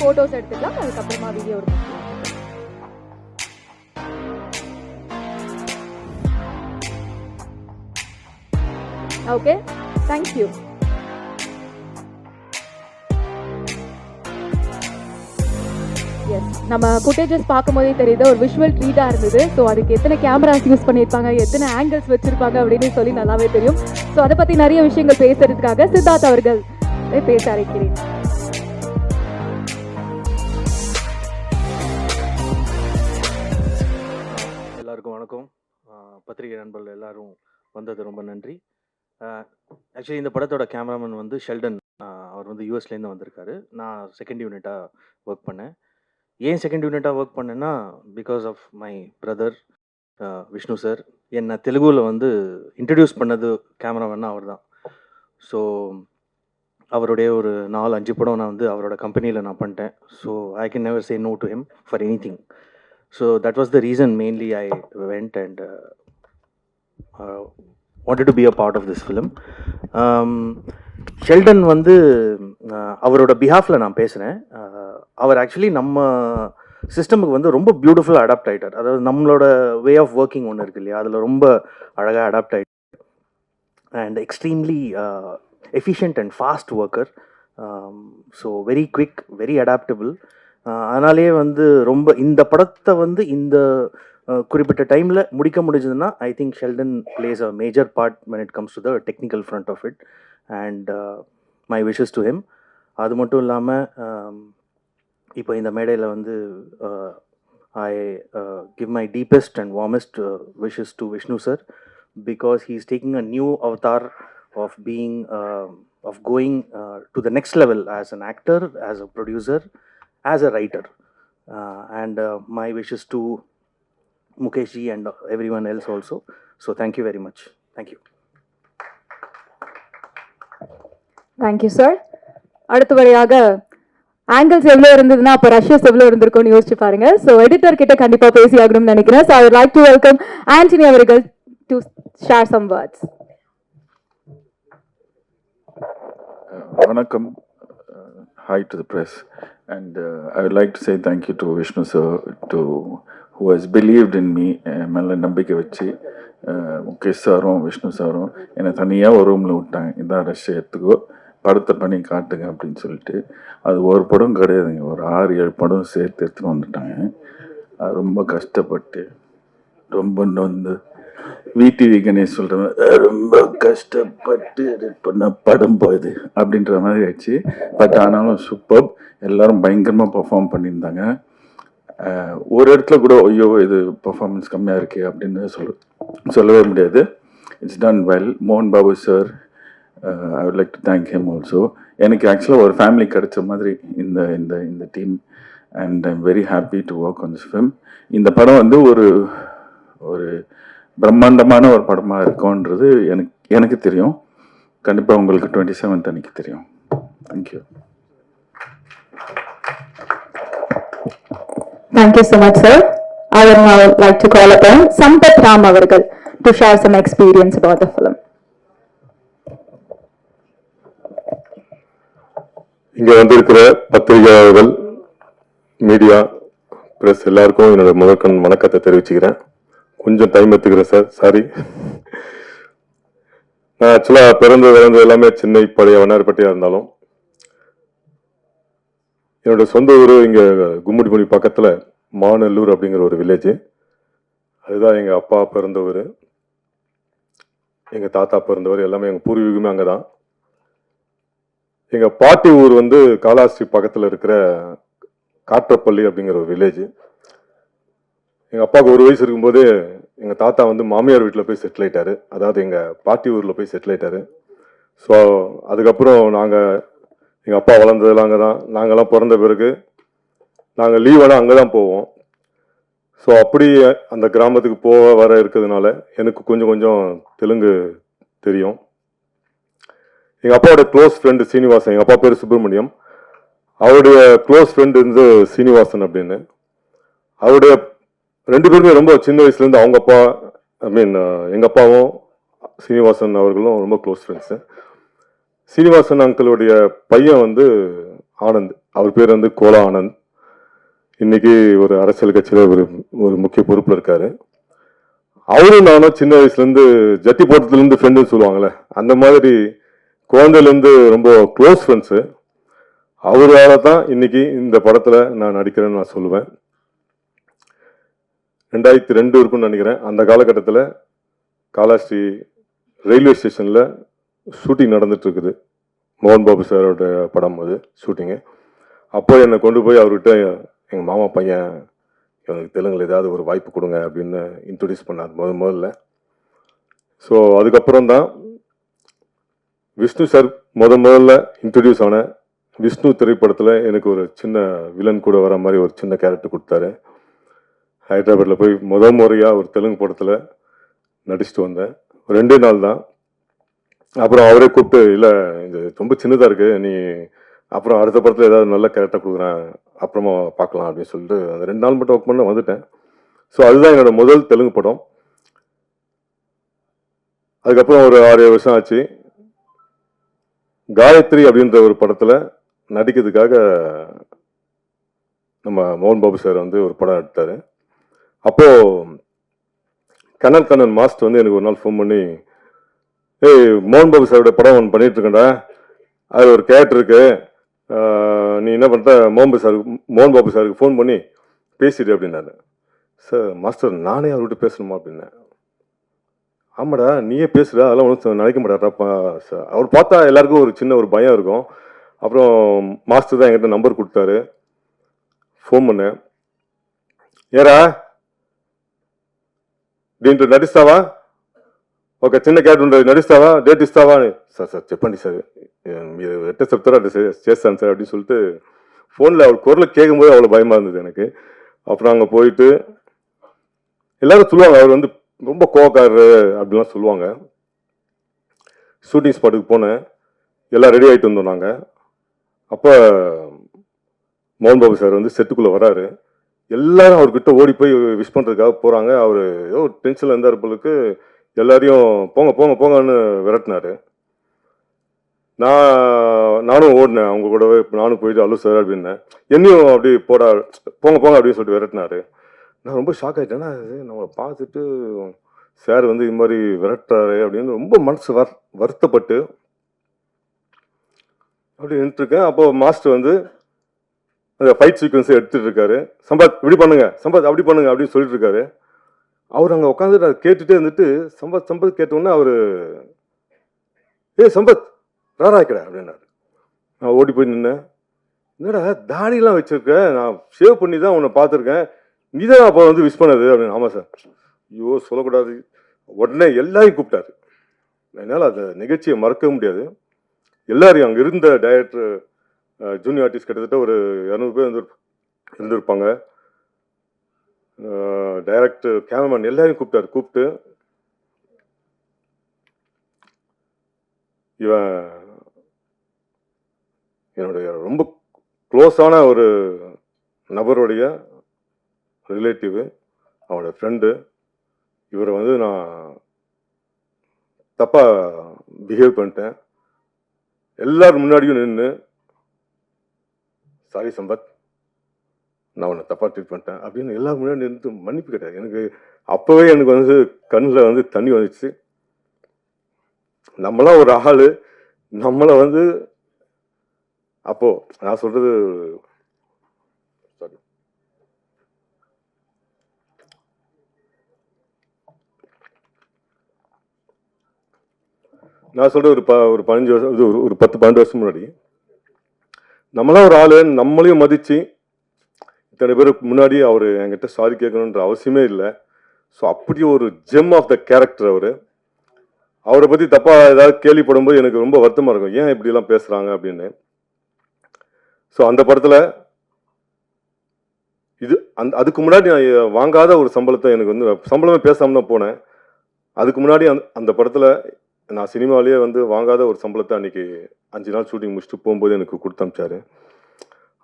Photos எடுத்துக்கலாம், அதுக்கப்புறமா video எடுத்துக்கலாம். Okay, thank you. எஸ், நம்ம ஃபுட்டேஜஸ் பார்க்கும்போதே தெரியுது ஒரு விஷுவல் ட்ரீட்டாக இருந்தது. ஸோ அதுக்கு எத்தனை கேமராஸ் யூஸ் பண்ணியிருப்பாங்க, எத்தனை ஆங்கிள்ஸ் வச்சுருப்பாங்க அப்படின்னு சொல்லி நல்லாவே தெரியும். ஸோ அதை பற்றி நிறைய விஷயங்கள் பேசுறதுக்காக சித்தார்த் அவர்கள் பேச அழைக்கிறேன். எல்லாருக்கும் வணக்கம். பத்திரிகை நண்பர்கள் எல்லாரும் வந்தது ரொம்ப நன்றி. ஆக்சுவலி இந்த படத்தோட கேமராமேன் வந்து ஷெல்டன். அவர் வந்து யூஎஸ்லேருந்து வந்திருக்காரு. நான் செகண்ட் யூனிட்டாக ஒர்க் பண்ணேன். ஏன் செகண்ட் யூனிட்டாக ஒர்க் பண்ணேன்னா, because of my brother Vishnu sir. என்னை தெலுங்குல வந்து இன்ட்ரடியூஸ் பண்ணது கேமராமேன்னா அவர் தான். ஸோ அவருடைய ஒரு 4-5 படம் நான் வந்து அவரோட கம்பெனியில் நான் பண்ணிட்டேன். So I can never say no to him for anything. So that was the reason mainly I went and wanted to be a part of this film. Sheldon வந்து அவரோட பிஹாஃபில் நான் பேசுகிறேன். அவர் ஆக்சுவலி நம்ம சிஸ்டமுக்கு வந்து ரொம்ப பியூட்டிஃபுல்லாக அடாப்ட் ஆகிட்டார். அதாவது நம்மளோட வே ஆஃப் ஒர்க்கிங் ஒன்று இருக்கு இல்லையா, அதில் ரொம்ப அழகாக அடாப்ட் ஆகிட்டார். And extremely efficient and fast worker. So very quick, very adaptable. அதனாலே வந்து ரொம்ப இந்த படத்தை வந்து இந்த குறிப்பிட்ட டைமில் முடிக்க முடிஞ்சதுன்னா I think Sheldon plays a major part when it comes to the technical front of it, and my wishes to him. அது மட்டும் இல்லாமல் இப்போ இந்த மேடையில் வந்து ஐ give my deepest and warmest wishes to Vishnu sir, because he is taking a new avatar of being of going to the next level as an actor, as a producer, as a writer, and my wishes to Mukesh ji and everyone else also. So thank you very much. Thank you. Thank you sir. அடுத்தபடியாக angles எவ்வளோ இருந்ததுன்னா அப்போ ரஷ்யஸ் எவ்வளோ இருந்திருக்கும்னு யோசிச்சு பாருங்க. So editor கிட்ட கண்டிப்பாக பேசி ஆகணும்னு நினைக்கிறேன். So I would like to welcome Antony அவர்கள் to share some words. வணக்கம். Hi to the press, and I would like to say thank you to Vishnu sir, who has believed in me. மேலே நம்பிக்கை வச்சு முகேஷ் சாரும் விஷ்ணு சாரும் என்னை தனியாக ஒரு ரூமில் விட்டாங்க. இதான் ரஷ்யா எடுத்துக்கோ, படத்தை பண்ணி காட்டுங்க அப்படின்னு சொல்லிட்டு. அது ஒரு படம் கிடையாதுங்க, ஒரு 6-7 படம் சேர்த்து எடுத்துன்னு வந்துட்டாங்க. அது ரொம்ப கஷ்டப்பட்டு ரொம்ப நொந்து விடிவி கணேஷ் சொல்கிற மாதிரி ரொம்ப கஷ்டப்பட்டு பண்ண படம் போகுது அப்படின்ற மாதிரி ஆயிடுச்சு. பட் ஆனாலும் சூப்பர், எல்லோரும் பயங்கரமாக பர்ஃபார்ம் பண்ணியிருந்தாங்க. ஒரு இடத்துல கூட ஐயோ இது பர்ஃபார்மன்ஸ் கம்மியாக இருக்கு அப்படின்னு சொல்லவே முடியாது. It's done well. மோகன் Babu sir, I would like to thank him also. எனக்கு ஆக்சுவலாக ஒரு ஃபேமிலி கிடைச்ச மாதிரி இந்த இந்த இந்த team, and I am very happy to work on this film. இந்த படம் வந்து ஒரு ஒரு பிரம்மாண்டமான ஒரு படமாக இருக்கும்ன்றது எனக்கு தெரியும். கண்டிப்பாக உங்களுக்கு 27th அன்னைக்கு தெரியும். Thank you. Thank you so much sir. I would now like to call upon Sampath Ram avargal to share some experience about the film. இங்கே வந்திருக்கிற பத்திரிகையாளர்கள், மீடியா, பிரஸ் எல்லாருக்கும் என்னோட முதற்கண் வணக்கத்தை தெரிவிச்சுக்கிறேன். கொஞ்சம் டைம் எடுத்துக்கிறேன் சார், சாரி. நான் ஆக்சுவலாக பிறந்து எல்லாமே சென்னை பழைய வண்ணாரப்பட்டியாக இருந்தாலும் என்னோட சொந்த ஊர் இங்கே கும்மிடிமணி பக்கத்தில் மாநல்லூர் அப்படிங்கிற ஒரு வில்லேஜ். அதுதான் எங்கள் அப்பா பிறந்த ஊர், எங்கள் தாத்தா பிறந்தவர், எல்லாமே எங்கள் பூர்வீகமே அங்கே தான். எங்கள் பாட்டி ஊர் வந்து காலாஸ்திரி பக்கத்தில் இருக்கிற காற்றப்பள்ளி அப்படிங்கிற ஒரு வில்லேஜ். எங்கள் அப்பாவுக்கு 1 வயசு இருக்கும்போது எங்கள் தாத்தா வந்து மாமியார் வீட்டில் போய் செட்டில் ஆயிட்டாரு. அதாவது எங்கள் பாட்டி ஊரில் போய் செட்டில் ஆயிட்டாரு. ஸோ அதுக்கப்புறம் எங்கள் அப்பா வளர்ந்ததெல்லாம் அங்கே தான். நாங்கள்லாம் பிறந்த பிறகு நாங்கள் லீவெல்லாம் அங்கே தான் போவோம். ஸோ அப்படி அந்த கிராமத்துக்கு போக வர இருக்கிறதுனால எனக்கு கொஞ்சம் தெலுங்கு தெரியும். எங்கள் அப்பாவோட க்ளோஸ் ஃப்ரெண்டு சீனிவாசன், எங்கள் அப்பா பேர் சுப்பிரமணியம், அவருடைய க்ளோஸ் ஃப்ரெண்டு வந்து சீனிவாசன் அப்படின்னு. அவருடைய 2 பேருமே ரொம்ப சின்ன வயசுலேருந்து அவங்க அப்பா, எங்கள் அப்பாவும் சீனிவாசன் அவர்களும் ரொம்ப க்ளோஸ் ஃப்ரெண்ட்ஸு. சீனிவாசன் அங்கிளுடைய பையன் வந்து ஆனந்த். அவர் பேர் வந்து கோலா ஆனந்த். இன்னைக்கு ஒரு அரசியல் கட்சியில் ஒரு முக்கிய பொறுப்பில் இருக்காரு. அவரும் நானும் சின்ன வயசுலேருந்து ஜட்டி போட்டதுலேருந்து ஃப்ரெண்டுன்னு சொல்லுவாங்கள்ல, அந்த மாதிரி குழந்தையிலேருந்து ரொம்ப க்ளோஸ் ஃப்ரெண்ட்ஸு. அவரால் தான் இன்னைக்கு இந்த படத்தில் நான் நடிக்கிறேன்னு நான் சொல்லுவேன். 2002 இருக்குன்னு நினைக்கிறேன். அந்த காலகட்டத்தில் காலாஸ்ரீ ரயில்வே ஸ்டேஷனில் ஷூட்டிங் நடந்துட்டு இருக்குது. மோகன் பாபு சாரோட படம் அது ஷூட்டிங்கு. அப்போ என்னை கொண்டு போய் அவர்கிட்ட எங்கள் மாமா பையன் இவனுக்கு தெலுங்கில் ஏதாவது ஒரு வாய்ப்பு கொடுங்க அப்படின்னு இன்ட்ரடியூஸ் பண்ணார் முதல்ல. ஸோ அதுக்கப்புறம் தான் விஷ்ணு சார் முதல்ல இன்ட்ரடியூஸ் ஆன விஷ்ணு திரைப்படத்தில் எனக்கு ஒரு சின்ன வில்லன் கூட வர மாதிரி ஒரு சின்ன கேரக்டர் கொடுத்தாரு. ஹைதராபாத்தில் போய் முறையாக ஒரு தெலுங்கு படத்தில் நடிச்சுட்டு வந்தேன். 2 நாள் தான். அப்புறம் அவரே கூப்பிட்டு, இல்லை இது ரொம்ப சின்னதாக இருக்குது, நீ அப்புறம் அடுத்த படத்தில் ஏதாவது நல்ல கேரக்டர் கொடுக்குறேன், அப்புறமா பார்க்கலாம் அப்படின்னு சொல்லிட்டு அந்த 2 நாள் மட்டும் ஒர்க் பண்ண வந்துட்டேன். ஸோ அதுதான் என்னோட முதல் தெலுங்கு படம். அதுக்கப்புறம் ஒரு 6-7 வருஷம் ஆச்சு. காயத்ரி அப்படின்ற ஒரு படத்தில் நடிக்கிறதுக்காக நம்ம மோகன் பாபு சார் வந்து ஒரு படம் எடுத்தார். அப்போது கண்ணன் மாஸ்டர் வந்து எனக்கு ஒரு நாள் ஃபோன் பண்ணி, ஏய் மோகன் பாபு சாரோட படம் ஒன்று பண்ணிட்டு இருக்கேன்டா, அது ஒரு கேரக்டர் இருக்கு, நீ என்ன பண்ணுற மோகன் பாபு சாருக்கு ஃபோன் பண்ணி பேசிடு அப்படின்னாரு. சார் மாஸ்டர் நானே அவர்கிட்ட பேசணுமா அப்படின்னேன். ஆமாடா நீயே பேசுடா, அதெல்லாம் ஒன்றும் நினைக்க மாட்டாரா சார். அவர் பார்த்தா எல்லாருக்கும் ஒரு சின்ன ஒரு பயம் இருக்கும். அப்புறம் மாஸ்டர் தான் என்கிட்ட நம்பர் கொடுத்தாரு. ஃபோன் பண்ணேன். ஏரா దీంట్లో నడుస్తావా, ఒక చిన్న క్యారెక్టర్ ఉంటుంది, నడుస్తావా, డేట్ ఇస్తావా అని. సార్ చెప్పండి సార్, మీరు ఎట్లా చెప్తారో అట్లా చేస్తాను సార్ அப்படின்னு சொல்லிட்டு ஃபோனில் அவர் குரலை கேட்கும்போது அவ்வளோ பயமாக இருந்தது எனக்கு. அப்புறம் அங்கே போயிட்டு எல்லாரும் சொல்லுவாங்க அவர் வந்து ரொம்ப கோவக்காரரு அப்படிலாம் சொல்லுவாங்க. ஷூட்டிங் ஸ்பாட்டுக்கு போனேன், எல்லாம் ரெடி ஆகிட்டு வந்தோம் நாங்கள். அப்போ மோகன் பாபு சார் வந்து செட்டுக்குள்ளே வராரு. எல்லாரும் அவர்கிட்ட ஓடி போய் விஷ் பண்ணுறதுக்காக போகிறாங்க. அவர் ஏதோ ஒரு டென்ஷனில் இருந்தார் போலுக்கு. எல்லாரையும் போங்க போங்க போங்கன்னு விரட்டினார். நானும் ஓடினேன் அவங்க கூடவே. நானும் போயிட்டு அல்லு சார் அப்படின்னேன். என்னையும் அப்படி போங்க போங்க அப்படின்னு சொல்லிட்டு விரட்டினார். நான் ரொம்ப ஷாக் ஆகிட்டேன்னா, நம்மளை பார்த்துட்டு சார் வந்து இது மாதிரி விரட்டுறாரு அப்படின்னு ரொம்ப மனசு வருத்தப்பட்டு அப்படி நின்றுருக்கேன். அப்போது மாஸ்டர் வந்து அந்த ஃபைட் சீக்வன்ஸை எடுத்துகிட்டு இருக்காரு. சம்பத் இப்படி பண்ணுங்க, சம்பத் அப்படி பண்ணுங்க அப்படின்னு சொல்லிட்டு இருக்காரு. அவர் அங்கே உட்காந்துட்டு அதை கேட்டுகிட்டே இருந்துட்டு சம்பத் கேட்டோன்னே அவர், சம்பத் ராராய்க்கடா அப்படின்னாரு. நான் ஓடி போய் நின்னேன். என்னடா தாடிலாம் வச்சுருக்கேன், நான் ஷேவ் பண்ணி தான் உன்னை பார்த்துருக்கேன், நீ தான் அப்போ வந்து விஷ் பண்ணது அப்படின்னு. ஆமாம் சார். ஐயோ சொல்லக்கூடாது. உடனே எல்லாரையும் கூப்பிட்டாரு. என்னால் அந்த நிகழ்ச்சியை மறக்க முடியாது. எல்லாரையும் அங்கே இருந்த டைரக்டர், ஜூனியர் ஆர்டிஸ்ட் கிட்டத்தட்ட ஒரு 200 பேர் இருந்திருப்பாங்க. டைரக்டர், கேமராமேன் எல்லாரையும் கூப்பிட்டு இவன் என்னுடைய ரொம்ப க்ளோஸான ஒரு நபருடைய ரிலேட்டிவ், அவனோட ஃப்ரெண்டு. இவரை வந்து நான் தப்பாக பிஹேவ் பண்ணிட்டேன். எல்லாரும் முன்னாடியும் நின்று, சாரி சம்பத், நான் உன்னை தப்பாக ட்ரீட் பண்ணிட்டேன் அப்படின்னு எல்லாரும் முன்னாடி நின்று மன்னிப்பு கேட்டார். எனக்கு அப்போவே எனக்கு வந்து கண்ணில் வந்து தண்ணி வந்துச்சு. நம்மளாம் ஒரு ஆள், நம்மளை வந்து அப்போது நான் சொல்கிறது சாரி, நான் சொல்கிறது ஒரு 15 வருஷம், இது ஒரு 10-12 வருஷம் முன்னாடி நம்மளாம் ஒரு ஆள், நம்மளையும் மதித்து இத்தனை பேருக்கு முன்னாடி அவர் என்கிட்ட சாரி கேட்கணுன்ற அவசியமே இல்லை. ஸோ அப்படி ஒரு ஜெம் ஆஃப் த கேரக்டர் அவர். அவரை பற்றி தப்பாக ஏதாவது கேள்விப்படும்போது எனக்கு ரொம்ப வருத்தமாக இருக்கும், ஏன் இப்படிலாம் பேசுகிறாங்க அப்படின்னு. ஸோ அந்த படத்தில் இது அதுக்கு முன்னாடி நான் வாங்காத ஒரு சம்பளத்தை, எனக்கு வந்து சம்பளமே பேசாமல் தான் போனேன். அதுக்கு முன்னாடி அந்த படத்தில் நான் சினிமாவிலேயே வந்து வாங்காத ஒரு சம்பளத்தை அன்றைக்கி 5 நாள் ஷூட்டிங் முடிச்சுட்டு போகும்போது எனக்கு கொடுத்து அனுப்பிச்சாரு.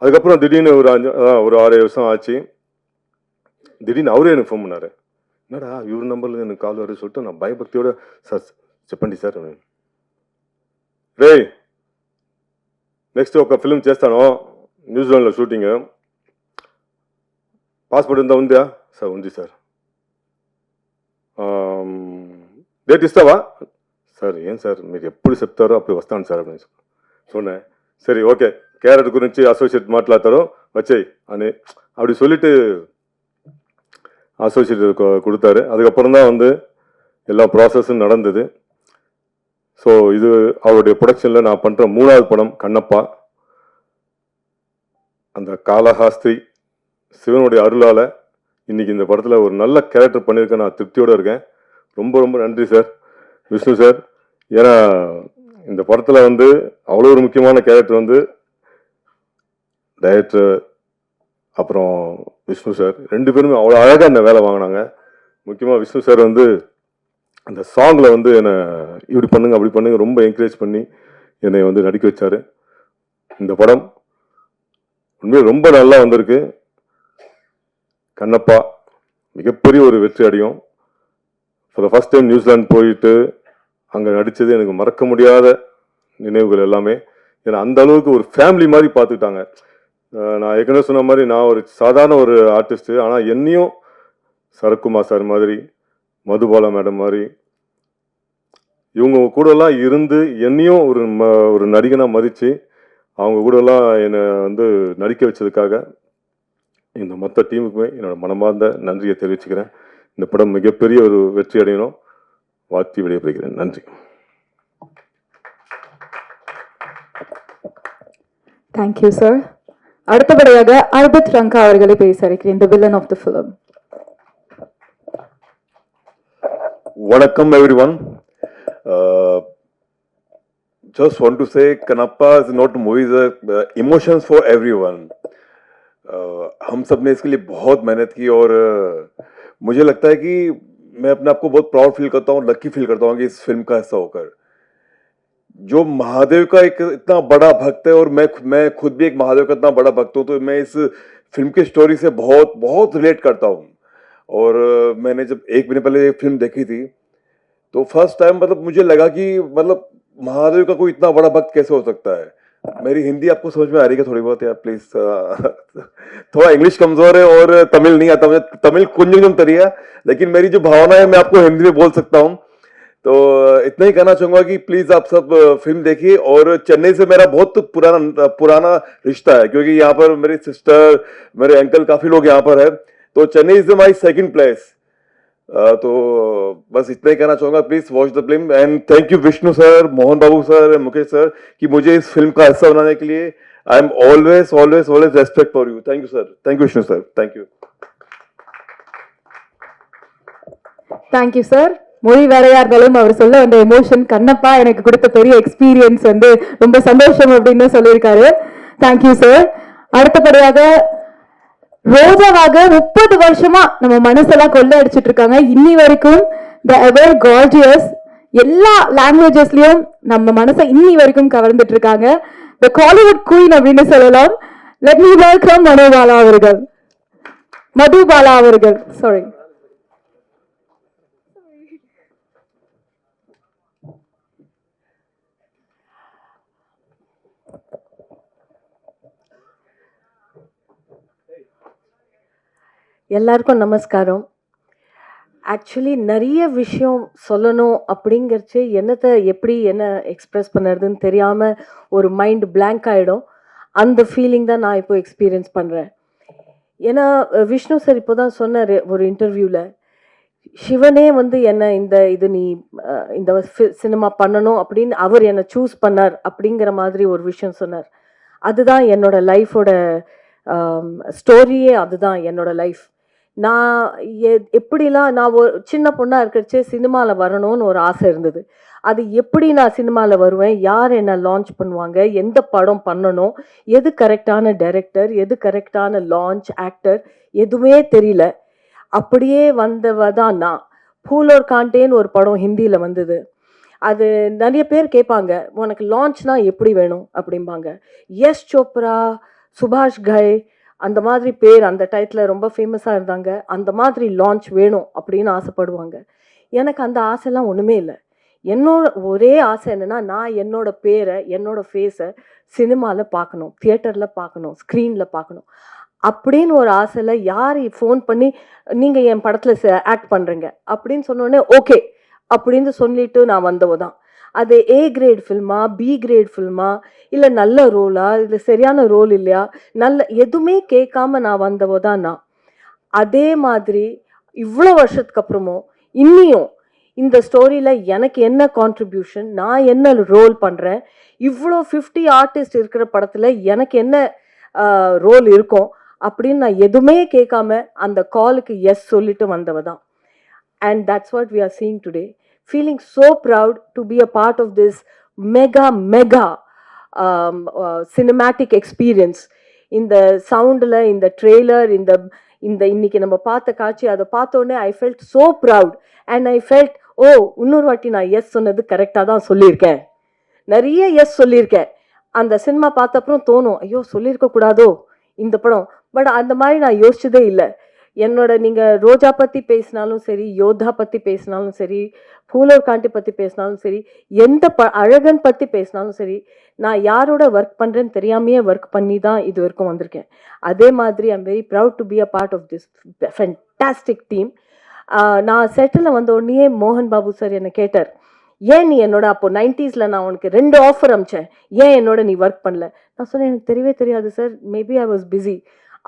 அதுக்கப்புறம் திடீர்னு ஒரு 6 வருஷம் ஆச்சு. திடீர்னு அவரே எனக்கு ஃபோன் பண்ணார். என்னடா இவர் நம்பர்லேருந்து எனக்கு கால் வருது சொல்லிட்டு நான் பயபக்தியோட, சார் చెప్పండి సార్, రే నెక్స్ట్ ఒక ఫిల్మ్ చేస్తాను, న్యూజిలాండ్లో షూటింగ్. పాస్పోర్ట్ ఎంత ఉందా సార్? ఉంది సార్. డేట్ ఇస్తావా సార్? ఏం సార్ మీరు ఎప్పుడు చెప్తారో అప్పుడు వస్తాను సార్ அப்படின்னு சொன்னேன். சரி ஓகே, கேரட் குறித்து அசோசியேட் மாట్లాத்தாரோ வச்சேய் అని அப்படி சொல்லிட்டு அசோசியேட் கொடுத்தாரு. அதுக்கப்புறம் தான் வந்து எல்லா ப்ராசஸும் நடந்தது. ஸோ இது அவருடைய ப்ரொடக்ஷனில் நான் பண்ணுற 3வது படம் கண்ணப்பா. அந்த காளஹஸ்தி சிவனுடைய அருளால் இன்றைக்கி இந்த படத்தில் ஒரு நல்ல கேரக்டர் பண்ணியிருக்கேன். நான் திருப்தியோடு இருக்கேன். ரொம்ப ரொம்ப நன்றி சார், விஷ்ணு சார். ஏன்னா இந்த படத்தில் வந்து அவ்வளோ ஒரு முக்கியமான கேரக்டர் வந்து டைரக்டர் அப்புறம் விஷ்ணு சார் 2 பேருமே அவ்வளோ அழகாக இந்த வேலை வாங்கினாங்க. முக்கியமாக விஷ்ணு சார் வந்து அந்த சாங்கில் வந்து என்னை இப்படி பண்ணுங்க அப்படி பண்ணுங்க ரொம்ப என்கரேஜ் பண்ணி என்னை வந்து நடிக்க வச்சார். இந்த படம் உண்மையாக ரொம்ப நல்லா வந்திருக்கு. கண்ணப்பா மிகப்பெரிய ஒரு வெற்றி அடையும். For the first time New Zealand போயிட்டு அங்கே நடித்தது எனக்கு மறக்க முடியாத நினைவுகள் எல்லாமே. ஏன்னா அந்த அளவுக்கு ஒரு ஃபேமிலி மாதிரி பார்த்துக்கிட்டாங்க. நான் ஏற்கனவே சொன்ன மாதிரி நான் ஒரு சாதாரண ஒரு ஆர்டிஸ்ட்டு, ஆனால் என்னையும் சரத்குமார் சார் மாதிரி, மதுபாலா மேடம் மாதிரி இவங்க கூடலாம் இருந்து என்னையும் ஒரு நடிகனாக மதித்து அவங்க கூடலாம் என்னை வந்து நடிக்க வச்சதுக்காக இந்த மொத்த டீமுக்குமே என்னோட மனமார்ந்த நன்றியை தெரிவிச்சுக்கிறேன். இந்த படம் மிகப்பெரிய ஒரு வெற்றி அடையணும். வாழ்த்தி விடைபெறுகிறேன். நன்றி. Thank you sir. அடுத்தபடியாக அர்பித் ரங்கா அவர்களை பேச இருக்கிறேன், the villain of the film. Vanakkam everyone. Just want to say Kannappa is not a movie, emotions for everyone. हम सब ने इसके लिए बहुत मेहनत की और मुझे लगता है कि मैं अपने आप को बहुत प्राउड फील करता हूँ, लकी फील करता हूँ कि इस फिल्म का हिस्सा होकर। जो महादेव का एक इतना बड़ा भक्त है और मैं खुद भी एक महादेव का इतना बड़ा भक्त हूँ, तो मैं इस फिल्म की स्टोरी से बहुत बहुत रिलेट करता हूँ। और मैंने जब 1 महीने पहले ये फिल्म देखी थी तो फर्स्ट टाइम मतलब मुझे लगा कि मतलब महादेव का कोई इतना बड़ा भक्त कैसे हो सकता है। मेरी हिंदी आपको समझ में आ रही है थोड़ी बहुत यार प्लीज? थोड़ा इंग्लिश कमजोर है और तमिल नहीं आता मुझे, तमिल कुंजम तरिया, लेकिन मेरी जो भावना है मैं आपको हिंदी में बोल सकता हूँ। तो इतना ही कहना चाहूंगा कि प्लीज आप सब फिल्म देखिए। और चेन्नई से मेरा बहुत पुराना रिश्ता है, क्योंकि यहाँ पर मेरी सिस्टर, मेरे अंकल, काफी लोग यहाँ पर है। तो Chennai is my second place. तो बस इतना ही कहना चाहूंगा, please watch the film and thank you Vishnu sir, Mohan Babu sir, Mukesh sir कि मुझे इस फिल्म का हिस्सा बनाने के लिए। I am always always always respect for you. Thank you sir, thank you Vishnu sir, thank you. Thank you sir. மொழி வேறையா இருந்தாலும் அவர் சொல்ல வந்த எமோஷன், கண்ணப்பா எனக்கு கொடுத்த பெரிய எக்ஸ்பீரியன்ஸ் வந்து ரொம்ப சந்தோஷம் அப்படின்னு சொல்லியிருக்காரு. Thank you sir. அடுத்தபடியாக ரோஜாவாக 30 வருஷமா நம்ம மனசெல்லாம் கொள்ள அடிச்சிட்டு இருக்காங்க. இன்னி வரைக்கும் த எவர் கார்ஜியஸ் எல்லா லாங்குவேஜஸ்லயும் நம்ம மனசை இன்னி வரைக்கும் கவர்ந்துட்டு இருக்காங்க. த காலிவுட் குயின் அப்படின்னு சொல்லலாம். லெட் மீ வெல்கம் மதுபாலா அவர்கள். சாரி. எல்லாருக்கும் நமஸ்காரம். ஆக்சுவலி நிறைய விஷயம் சொல்லணும் அப்படிங்கிறச்சு எப்படி என்ன எக்ஸ்பிரஸ் பண்ணுறதுன்னு தெரியாமல் ஒரு மைண்ட் பிளாங்க் ஆகிடும். அந்த ஃபீலிங் தான் நான் இப்போ எக்ஸ்பீரியன்ஸ் பண்ணுறேன். ஏன்னா விஷ்ணு சார் இப்போ தான் சொன்னார் ஒரு இன்டர்வியூவில், சிவனே வந்து என்னை நீ இந்த சினிமா பண்ணணும் அப்படின்னு அவர் என்னை சூஸ் பண்ணார் அப்படிங்கிற மாதிரி ஒரு விஷயம் சொன்னார். அதுதான் என்னோட லைஃபோட ஸ்டோரியே, அதுதான் என்னோட லைஃப். நான் எப்படிலாம் நான் ஒரு சின்ன பொண்ணாக இருக்கிறச்சே சினிமாவில் வரணும்னு ஒரு ஆசை இருந்தது. அது எப்படி நான் சினிமாவில் வருவேன், யார் என்ன லான்ச் பண்ணுவாங்க, எந்த படம் பண்ணணும், எது கரெக்டான டைரக்டர், எது கரெக்டான லான்ச் ஆக்டர், எதுவுமே தெரியல. அப்படியே வந்தவ தான் நான். ஃபூல் और कांटेன்னு ஒரு படம் ஹிந்தியில் வந்தது. அது நிறைய பேர் கேட்பாங்க, உனக்கு லான்ச்னா எப்படி வேணும் அப்படிம்பாங்க. யஷ் சோப்ரா, சுபாஷ் கய், அந்த மாதிரி பேர் அந்த டைட்டில் ரொம்ப ஃபேமஸாக இருந்தாங்க. அந்த மாதிரி லான்ச் வேணும் அப்படின்னு ஆசைப்படுவாங்க. எனக்கு அந்த ஆசைலாம் ஒன்றுமே இல்லை. என்னோட ஒரே ஆசை என்னன்னா, நான் என்னோட பேரை, என்னோட ஃபேஸை சினிமாவில் பார்க்கணும், தியேட்டரில் பார்க்கணும், ஸ்க்ரீனில் பார்க்கணும் அப்படின்னு ஒரு ஆசையில் யார் ஃபோன் பண்ணி நீங்கள் என் படத்தில் ஆக்ட் பண்ணுறீங்க அப்படின்னு சொன்னோடனே ஓகே அப்படின்னு சொல்லிட்டு நான் வந்தவ தான். அது ஏ கிரேட் ஃபில்மா, பி கிரேட் ஃபில்மா, இல்லை நல்ல ரோலா, இல்லை சரியான ரோல் இல்லையா, எதுவுமே கேட்காம நான் வந்தவ தான் நான். அதே மாதிரி இவ்வளோ வருஷத்துக்கு அப்புறமும் இன்னியும் இந்த ஸ்டோரியில் எனக்கு என்ன கான்ட்ரிபியூஷன், நான் என்ன ரோல் பண்ணுறேன், இவ்வளோ 50 ஆர்டிஸ்ட் இருக்கிற படத்தில் எனக்கு என்ன ரோல் இருக்கும் அப்படின்னு நான் எதுவுமே கேட்காம அந்த காலுக்கு எஸ் சொல்லிட்டு வந்தவ தான். And that's what we are seeing today. Feeling so proud to be a part of this mega cinematic experience. இந்த சவுண்டில், இந்த ட்ரெய்லர், இந்த இன்னைக்கு நம்ம பார்த்த காட்சி, அதை பார்த்தோன்னே ஐ felt so proud. And I felt இன்னொரு வாட்டி நான் எஸ் சொன்னது கரெக்டாக தான் சொல்லியிருக்கேன், நிறைய எஸ் சொல்லியிருக்கேன். அந்த சினிமா பார்த்த அப்புறம் தோணும், ஐயோ சொல்லியிருக்கக்கூடாதோ இந்த படம். பட் அந்த மாதிரி நான் யோசிச்சதே இல்லை. என்னோட நீங்கள் ரோஜா பற்றி பேசினாலும் சரி, யோதா பற்றி பேசினாலும் சரி, பூலர் காண்டி பற்றி பேசினாலும் சரி, எந்த அழகன் பற்றி பேசினாலும் சரி, நான் யாரோட ஒர்க் பண்ணுறேன்னு தெரியாமையே ஒர்க் பண்ணி தான் இது வரைக்கும் வந்திருக்கேன். அதே மாதிரி I'm very proud to be a part of this fantastic team. நான் செட்டில் வந்த உடனே மோகன் பாபு சார் என்னை கேட்டார், ஏன் நீ என்னோட அப்போ 90s நான் உனக்கு 2 ஆஃபர் அமிச்சேன், ஏன் என்னோட நீ ஒர்க் பண்ணல? நான் சொன்னேன், எனக்கு தெரியவே தெரியாது sir, maybe I was busy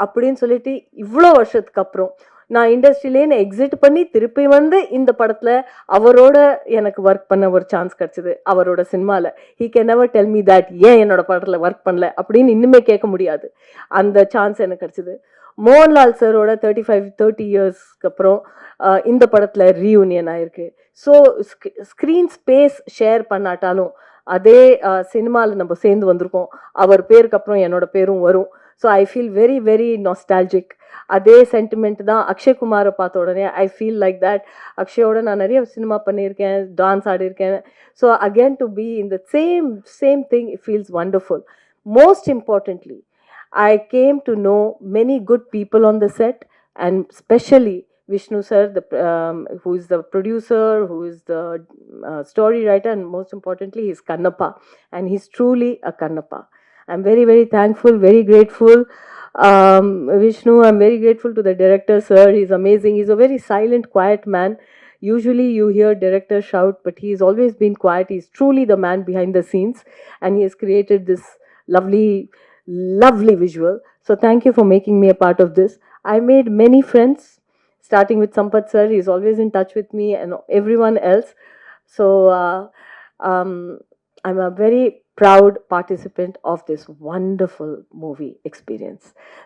அப்படின்னு சொல்லிட்டு இவ்வளோ வருஷத்துக்கு அப்புறம் நான் இண்டஸ்ட்ரியிலேன்னு எக்ஸிட் பண்ணி திருப்பி வந்து இந்த படத்தில் அவரோட எனக்கு ஒர்க் பண்ண ஒரு சான்ஸ் கிடச்சிது. அவரோட சினிமாவில் he can never tell me that ஏன் என்னோட படத்தில் ஒர்க் பண்ணல அப்படின்னு இன்னுமே கேட்க முடியாது. அந்த சான்ஸ் எனக்கு கிடச்சிது. மோகன்லால் சாரோட 30 இயர்ஸ்க்கு அப்புறம் இந்த படத்தில் ரீயூனியன் ஆயிருக்கு. ஸோ ஸ்க்ரீன் ஸ்பேஸ் ஷேர் பண்ணாட்டாலும் அதே சினிமாவில் நம்ம சேர்ந்து வந்திருக்கோம். அவர் பேருக்கு அப்புறம் என்னோட பேரும் வரும். So I feel very very nostalgic. அதே சென்டிமெண்ட் தான் அக்ஷய்குமாரை பார்த்த உடனே ஐ ஃபீல் லைக் தட். அக்ஷயோட நான் நிறைய சினிமா பண்ணியிருக்கேன், டான்ஸ் ஆடியிருக்கேன். So again to be in the same thing it feels wonderful. Most importantly I came to know many good people on the set, and especially Vishnu sir, who is the producer, who is the story writer, and most importantly, he's Kannappa, and he's truly a Kannappa. I'm very, very thankful, very grateful. Vishnu, I'm very grateful to the director, sir. He's amazing. He's a very silent, quiet man. Usually you hear directors shout, but he's always been quiet. He's truly the man behind the scenes, and he has created this lovely visual. So thank you for making me a part of this. I made many friends, starting with Sampath sir. He's always in touch with me and everyone else. So I'm a very proud participant of this wonderful movie experience.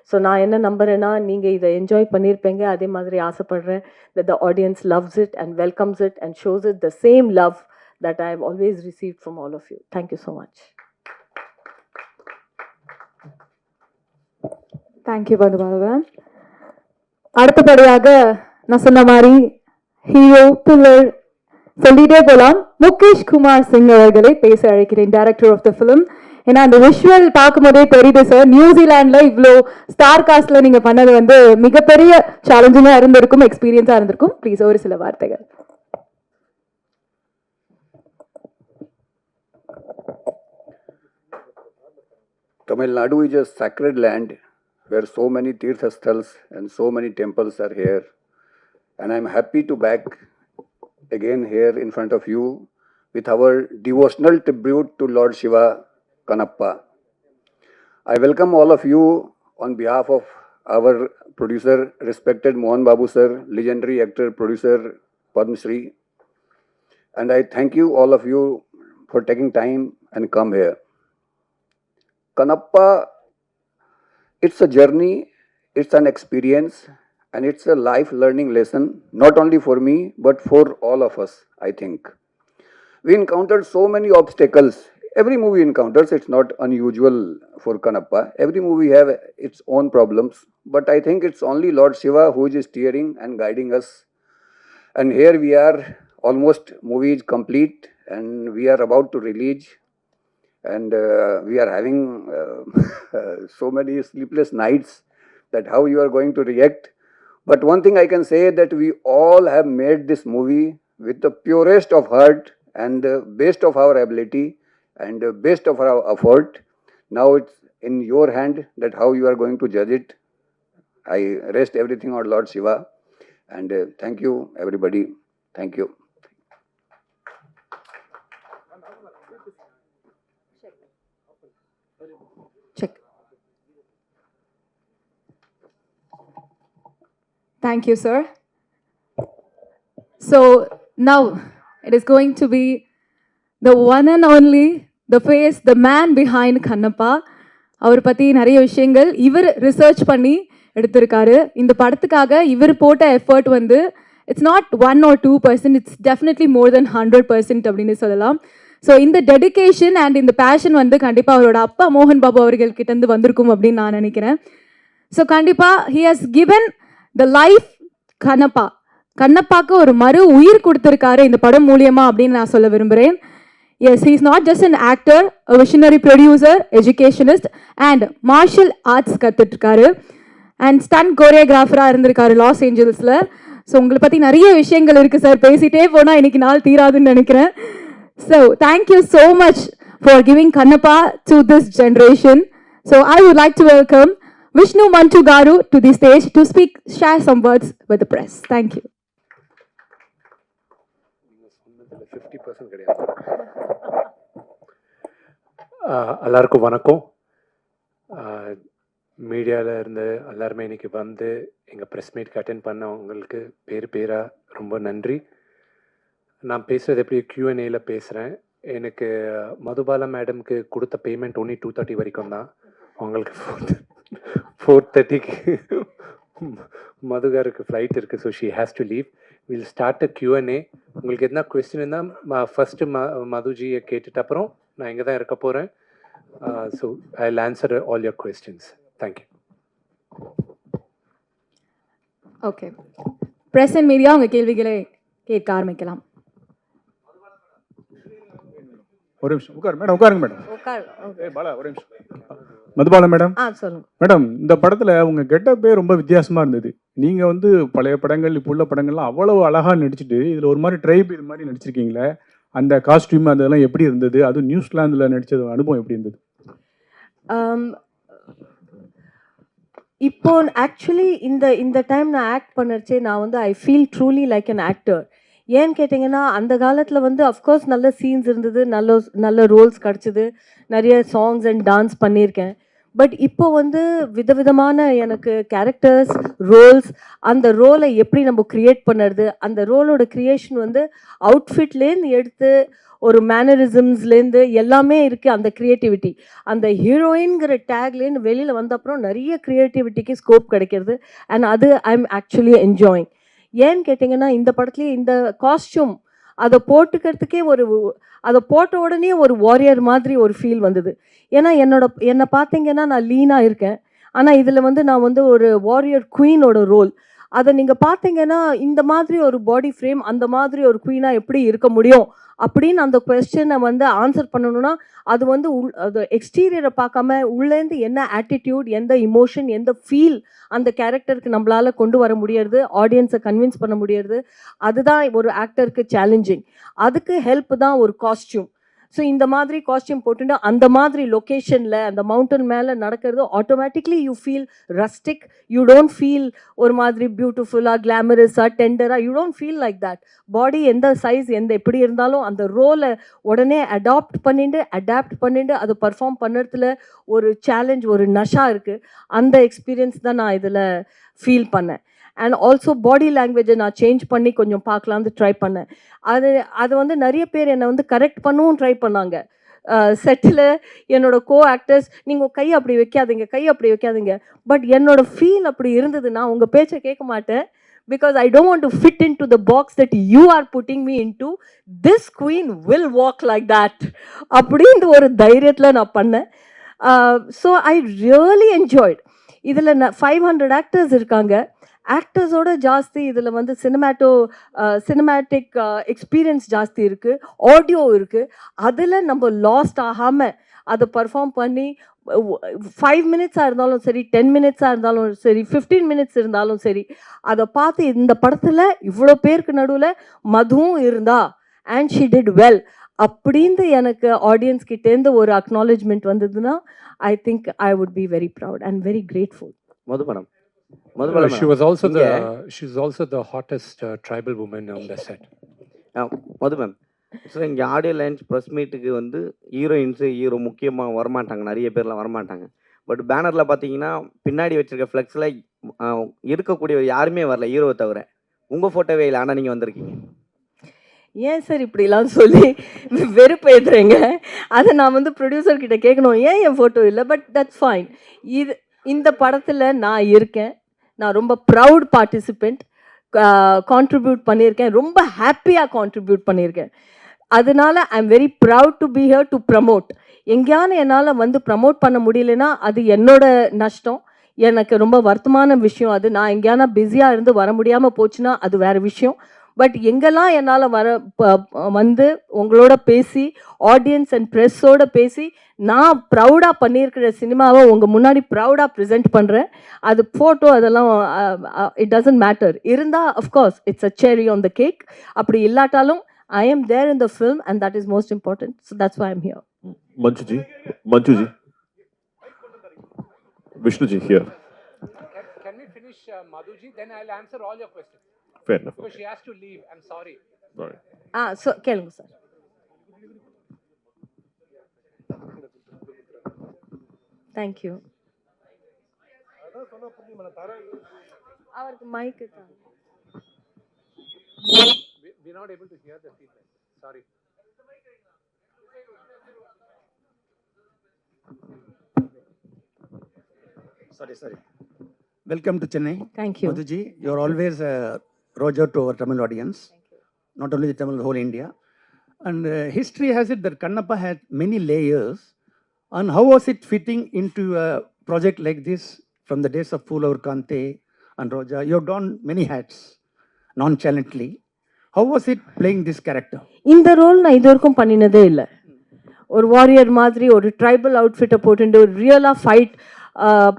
So நான் என்ன நம்புறேன்னா, நீங்கள் இதை enjoy பண்ணியிருப்பீங்க. அதே மாதிரி ஆசைப்படுறேன் that the audience loves it and welcomes it and shows it the same love that I have always received from all of you. Thank you so much. Thank you பந்துபாலவன். அடுத்தபடியாக நான் சொன்ன மாதிரி ஹீரோ பில்லர் சொல்லிட்டே போலாம், முகேஷ் குமார் சிங் அவர்களை பேச அழைக்கிறேன், டைரக்டர் ஆஃப் த ஃபிலிம். ஏன்னா அந்த விஷுவல் பார்க்கும்போதே தெரியுது சார், நியூசிலாண்டில் இவ்வளோ ஸ்டார் காஸ்டில் நீங்கள் பண்ணது வந்து மிகப்பெரிய சேலஞ்சிங்காக இருந்திருக்கும், எக்ஸ்பீரியன்ஸாக இருந்திருக்கும். ப்ளீஸ் ஒரு சில வார்த்தைகள். Tamil Nadu is a sacred land where so many tirthasthals and so many temples are here. And I'm happy to back again here in front of you with our devotional tribute to Lord Shiva, Kannappa. I welcome all of you on behalf of our producer, respected Mohan Babu sir, legendary actor, producer, Padma Shri. And I thank you, all of you, for taking time and come here. Kannappa, it's a journey, it's an experience, and it's a life learning lesson, not only for me, but for all of us, I think. We encountered so many obstacles. Every movie encounters, it's not unusual for Kannappa. Every movie have its own problems, but I think it's only Lord Shiva who is steering and guiding us. And here we are, almost movie is complete, and we are about to release. And we are having so many sleepless nights that how you are going to react. But one thing I can say that we all have made this movie with the purest of heart and best of our ability and best of our effort. Now it's in your hand that how you are going to judge it. I rest everything on Lord Shiva, and thank you everybody. Thank you. Check. Thank you, sir. So now it is going to be the one and only, the face, the man behind Kannappa. அவர் பற்றி நிறைய விஷயங்கள் இவர் research பண்ணி எடுத்திருக்காரு. இந்த படத்துக்காக இவர் போட்ட எஃபர்ட் வந்து it's not 1 or 2%, it's definitely more than 100% அப்படின்னு சொல்லலாம். ஸோ இந்த டெடிகேஷன் அண்ட் இந்த பேஷன் வந்து கண்டிப்பாக அவரோட அப்பா மோகன் பாபு அவர்கள்கிட்டேருந்து வந்திருக்கும் அப்படின்னு நான் நினைக்கிறேன். ஸோ கண்டிப்பாக he has given the life Kannappa, கண்ணப்பாக்கு ஒரு மறு உயிர் கொடுத்துருக்காரு இந்த படம் மூலியமா அப்படின்னு நான் சொல்ல விரும்புகிறேன். Yes, he is not just an actor, visionary producer, educationist and martial arts கற்றுட்ருக்காரு அண்ட் ஸ்டன் கோரியோகிராஃபராக இருந்திருக்காரு லாஸ் ஏஞ்சல்ஸில். ஸோ உங்களை பற்றி நிறைய விஷயங்கள் இருக்குது சார், பேசிகிட்டே போனால் இன்னைக்கு நாள் தீராதுன்னு நினைக்கிறேன். So thank you so much for giving Kannappa to this generation. So I would like to welcome Vishnu Manchu Garu to the stage to speak, share some words with the press. Thank you. 50% கிடையாது. எல்லாருக்கும் வணக்கம். மீடியாவில் இருந்து எல்லாருமே இன்னைக்கு வந்து எங்கள் press மீட்க்கு attend பண்ணவங்களுக்கு பேராக ரொம்ப நன்றி. நான் பேசுகிறது எப்படி Q&Aல பேசுகிறேன். எனக்கு மதுபாலா மேடம்க்கு கொடுத்த பேமெண்ட் ஒன்லி 2:30 வரைக்கும் தான். அவங்களுக்கு 4:30க்கு மதுகாருக்கு ஃப்ளைட் இருக்குது. So she has to leave. Will start a Q&A. உங்களுக்கு எதனா கொஸ்டின் இருந்தால் ஃபஸ்ட்டு மதுஜியை கேட்டுட்டு அப்புறம் நான் இங்கே தான் இருக்க போகிறேன். So I will answer all your questions. Thank you. Okay, press and media உங்கள் கேள்விகளை கேட்க ஆரம்பிக்கலாம். ஒரு நிமிஷம் உட்காரு மேடம், உட்காருங்க மேடம். உட்கார். பாலா ஒரு நிமிஷம். மதுபாலா மேடம். சொல்லுங்க மேடம், இந்த படத்தில் உங்கள் கெட்டப்பே ரொம்ப வித்தியாசமாக இருந்தது. நீங்கள் வந்து பழைய படங்கள் இப்போ உள்ள படங்கள்லாம் அவ்வளவு அழகாக நடிச்சுட்டு இதில் ஒரு மாதிரி ட்ரைப் இது மாதிரி நடிச்சிருக்கீங்களே, அந்த காஸ்டியூம் அதெல்லாம் எப்படி இருந்தது? அதுவும் நியூசிலாந்தில் நடித்தது அனுபவம் எப்படி இருந்தது? இப்போ ஆக்சுவலி இந்த டைம் நான் ஆக்ட் பண்ணச்சே நான் வந்து I feel truly like an actor. ஏன்னு கேட்டிங்கன்னா அந்த காலத்தில் வந்து அஃப்கோர்ஸ் நல்ல சீன்ஸ் இருந்தது, நல்ல ரோல்ஸ் கிடச்சிது, நிறைய சாங்ஸ் அண்ட் டான்ஸ் பண்ணியிருக்கேன். பட் இப்போ வந்து விதவிதமான எனக்கு கேரக்டர்ஸ், ரோல்ஸ், அந்த ரோலை எப்படி நம்ம க்ரியேட் பண்ணுறது, அந்த ரோலோட க்ரியேஷன் வந்து அவுட்ஃபிட்லேருந்து எடுத்து ஒரு மேனரிசம்ஸ்லேருந்து எல்லாமே இருக்குது. அந்த க்ரியேட்டிவிட்டி, அந்த ஹீரோயின்கிற டேக்லேருந்து வெளியில் வந்த அப்புறம் நிறைய க்ரியேட்டிவிட்டிக்கு ஸ்கோப் கிடைக்கிறது. அண்ட் அது ஐ எம் ஆக்சுவலி என்ஜாயிங். ஏன்னு கேட்டிங்கன்னா இந்த படத்துலேயே இந்த காஸ்டியூம் அதை போட்டுக்கிறதுக்கே அதை போட்ட உடனே ஒரு வாரியர் மாதிரி ஒரு ஃபீல் வந்தது. ஏன்னா என்னை பார்த்தீங்கன்னா நான் லீனாக இருக்கேன், ஆனால் இதில் வந்து நான் வந்து ஒரு வாரியர் குவீனோட ரோல். அதை நீங்கள் பார்த்தீங்கன்னா இந்த மாதிரி ஒரு பாடி ஃப்ரேம், அந்த மாதிரி ஒரு குவீனாக எப்படி இருக்க முடியும் அப்படின்னு அந்த கொஸ்டினை வந்து ஆன்சர் பண்ணணும்னா அது வந்து அது எக்ஸ்டீரியரை பார்க்காம உள்ளேருந்து என்ன ஆட்டிடியூட், எந்த இமோஷன், எந்த ஃபீல் அந்த கேரக்டருக்கு நம்மளால் கொண்டு வர முடியாது, ஆடியன்ஸை கன்வின்ஸ் பண்ண முடியாது. அதுதான் ஒரு ஆக்டருக்கு சேலஞ்சிங். அதுக்கு ஹெல்ப் தான் ஒரு காஸ்டியூம். ஸோ இந்த மாதிரி காஸ்டியூம் போட்டுட்டு அந்த மாதிரி லொக்கேஷனில் அந்த மவுண்டன் மேலே நடக்கிறது automatically you feel rustic. You don't feel ஒரு மாதிரி பியூட்டிஃபுல்லாக, கிளாமரஸாக, டெண்டராக. You don't feel like that. Body எந்த சைஸ் எப்படி இருந்தாலும் அந்த ரோலை உடனே அடாப்ட் பண்ணிட்டு அது பர்ஃபார்ம் பண்ணுறதுல ஒரு சேலஞ்ச், ஒரு நஷா இருக்குது. அந்த எக்ஸ்பீரியன்ஸ் தான் நான் இதில் ஃபீல் பண்ணேன். அண்ட் ஆல்சோ பாடி லாங்குவேஜை நான் சேஞ்ச் பண்ணி கொஞ்சம் பார்க்கலான்னு ட்ரை பண்ணேன். அது வந்து நிறைய பேர் என்னை வந்து கரெக்ட் பண்ணவும் ட்ரை பண்ணாங்க. செட்டில் என்னோடய கோ ஆக்டர்ஸ், நீங்கள் கை அப்படி வைக்காதீங்க. பட் என்னோட ஃபீல் அப்படி இருந்தது. நான் உங்கள் பேச்சை கேட்க மாட்டேன். because I don't want to fit into the box that you are putting me into. This queen will walk like that. அப்படின்ற ஒரு தைரியத்தில் நான் பண்ணேன். So I really enjoyed. இதில் 500 ஆக்டர்ஸ் இருக்காங்க. ஆக்டர்ஸோட ஜாஸ்தி இதில் வந்து சினிமேட்டிக் எக்ஸ்பீரியன்ஸ் ஜாஸ்தி இருக்குது, ஆடியோ இருக்குது. அதில் நம்ம லாஸ்ட் ஆகாமல் அதை பர்ஃபார்ம் பண்ணி 5 மினிட்ஸாக இருந்தாலும் சரி, 10 மினிட்ஸாக இருந்தாலும் சரி, 15 மினிட்ஸ் இருந்தாலும் சரி, அதை பார்த்து இந்த படத்தில் இவ்வளோ பேருக்கு நடுவில் மதுவும் இருந்தா அண்ட் ஷி டிட் வெல் அப்படின்னு எனக்கு ஆடியன்ஸ் கிட்டேருந்து ஒரு அக்னாலேஜ்மெண்ட் வந்ததுன்னா I think I would be very proud and very grateful. மதுபனம் she was also the hottest tribal woman on the set. Madhu ma'am so இங்கே ஆடியோ லான்ச் ப்ரெஸ் மீட்டுக்கு வந்து ஹீரோ முக்கியமாக வரமாட்டாங்க, நிறைய பேர்லாம் வரமாட்டாங்க. பட் பேனரில் பார்த்தீங்கன்னா பின்னாடி வச்சிருக்க ஃப்ளெக்ஸில் இருக்கக்கூடிய யாருமே வரல ஹீரோவை தவிர. உங்கள் ஃபோட்டோவே இல்லை, ஆனால் நீங்கள் வந்திருக்கீங்க. ஏன் சார் இப்படிலாம் சொல்லி வெறுப்பு ஏற்றுறீங்க? அதை நான் வந்து ப்ரொடியூசர் கிட்ட கேட்கணும், ஏன் என் ஃபோட்டோ இல்லை? But that's fine. இந்த படத்தில் நான் இருக்கேன், நான் ரொம்ப ப்ரவுட் பார்ட்டிசிபெண்ட், கான்ட்ரிபியூட் பண்ணியிருக்கேன், ரொம்ப ஹாப்பியாக கான்ட்ரிபியூட் பண்ணியிருக்கேன். அதனால I am very proud to be here to promote. எங்கேயான என்னால் வந்து ப்ரமோட் பண்ண முடியலன்னா அது என்னோட நஷ்டம், எனக்கு ரொம்ப வருத்தமான விஷயம். அது நான் எங்கேயானா பிஸியாக இருந்து வர முடியாமல் போச்சுன்னா அது வேறு விஷயம். பட் எங்கெல்லாம் என்னால் வந்து உங்களோட பேசி ஆடியன்ஸ் அண்ட் ப்ரெஸ்ஸோடு பேசி நான் ப்ரௌடாக பண்ணியிருக்கிற சினிமாவை உங்கள் முன்னாடி ப்ரௌடாக ப்ரெசென்ட் பண்ணுறேன். அது ஃபோட்டோ அதெல்லாம் இட் டசன்ட் மேட்டர். இருந்தால் அஃப்கோர்ஸ் இட்ஸ் அ செரி ஆன் த கேக். அப்படி இல்லாட்டாலும் I am there in the film and that is most important. So that's why I'm here. Manjuji, Vishnuji here. Can we finish Madhuji? Then I'll answer all your questions. Fair enough. Because she has to leave. I'm sorry. Sorry. So kelunga sir. Thank you. Avarku mic idha. We're not able to hear the feedback. Sorry. Sorry. Welcome to Chennai. Thank you. Madhuji, you're always a Roger to our Tamil audience. Not only the Tamil, the whole India. And history has it that Kannappa had many layers. And how was it fitting into a project like this from the days of Poola Kante and Roja? You've done many hats nonchalantly. How was it playing this character? இந்த role நான் இது வரைக்கும் பண்ணினதே இல்லை. ஒரு warrior மாதிரி ஒரு tribal அவுட்ஃபிட்டை போட்டுட்டு ஒரு ரியலாக ஃபைட்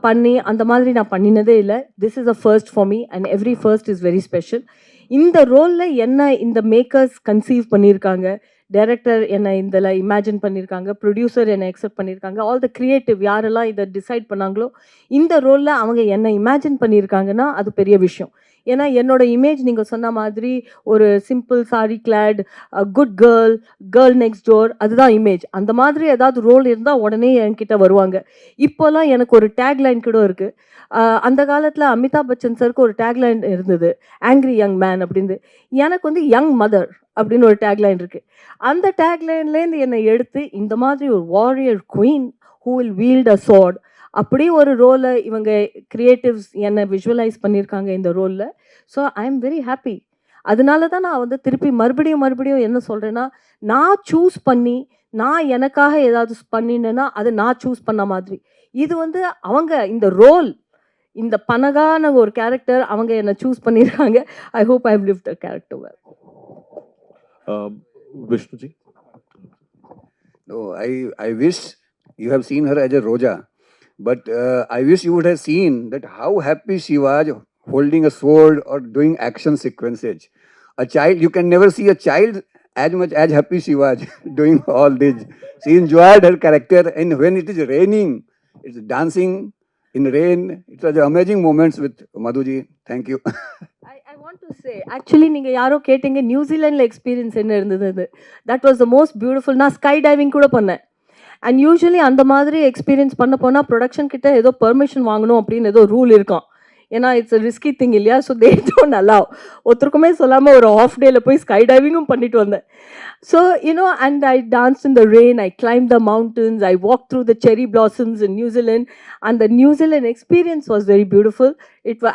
பண்ணி அந்த மாதிரி நான் பண்ணினதே இல்லை. This is a first for me and every first is very special. இந்த ரோலில் என்ன இந்த மேக்கர்ஸ் கன்சீவ் பண்ணியிருக்காங்க, டைரக்டர் என்னை இதில் இமேஜின் பண்ணியிருக்காங்க, ப்ரொடியூசர் என்னை எக்ஸெப்ட் பண்ணியிருக்காங்க, ஆல் த க்ரியேட்டிவ் யாரெல்லாம் இதை டிசைட் பண்ணாங்களோ இந்த ரோலில் அவங்க என்னை இமேஜின் பண்ணியிருக்காங்கன்னா அது பெரிய விஷயம். ஏன்னா என்னோட இமேஜ் நீங்கள் சொன்ன மாதிரி ஒரு simple sari clad good girl next door, அதுதான் இமேஜ். அந்த மாதிரி ஏதாவது ரோல் இருந்தால் உடனே என்கிட்ட வருவாங்க. இப்போல்லாம் எனக்கு ஒரு டேக்லைன் கூட இருக்குது. அந்த காலத்தில் அமிதாப் பச்சன் சருக்கு ஒரு டேக்லைன் இருந்தது, ஆங்க்ரி யங் மேன் அப்படின்னு. எனக்கு வந்து யங் மதர் அப்படின்னு ஒரு டேக்லைன் இருக்குது. அந்த டேக்லைன்லேருந்து என்னை எடுத்து இந்த மாதிரி ஒரு warrior queen who will wield a sword அப்படி ஒரு ரோலை இவங்க கிரியேட்டிவ்ஸ் என்னை விஷுவலைஸ் பண்ணியிருக்காங்க இந்த ரோலில். So I am very happy. அதனால தான் நான் வந்து திருப்பி மறுபடியும் என்ன சொல்கிறேன்னா, நான் சூஸ் பண்ணி நான் எனக்காக ஏதாவது பண்ணினேன்னா அது நான் சூஸ் பண்ண மாதிரி. இது வந்து அவங்க இந்த ரோல் இந்த பனகான ஒரு கேரக்டர் அவங்க என்னை சூஸ் பண்ணியிருக்காங்க. I hope I have lived the character well. Vishnuji? No, I wish you have seen her as a Roja. But I wish you would have seen that how happy she was holding a sword or doing action sequences. A child, you can never see a child as much as happy she was doing all this. She enjoyed her character, and when it is raining, it's dancing in rain. It was amazing moments with Madhuji. Thank you. I want to say, actually நீங்கள் யாரோ கேட்டீங்க நியூசிலாண்டில் experience என்ன இருந்தது. That was the most beautiful. நான் sky diving கூட பண்ணேன். And usually அந்த மாதிரி எக்ஸ்பீரியன்ஸ் பண்ண போனால் ப்ரொடக்ஷன் கிட்ட ஏதோ பெர்மிஷன் வாங்கணும் அப்படின்னு ஏதோ ரூல் இருக்கும். ஏன்னா இட்ஸ் அ ரிஸ்கி திங் இல்லையா? So they don't allow. ஒருத்தருக்குமே சொல்லாமல் ஒரு ஆஃப் டேயில் போய் ஸ்கை டைவிங்கும் பண்ணிட்டு வந்தேன். So and I dance in the rain, I climb the mountains, I walk through the cherry blossoms in New Zealand. அந்த New Zealand experience was very beautiful.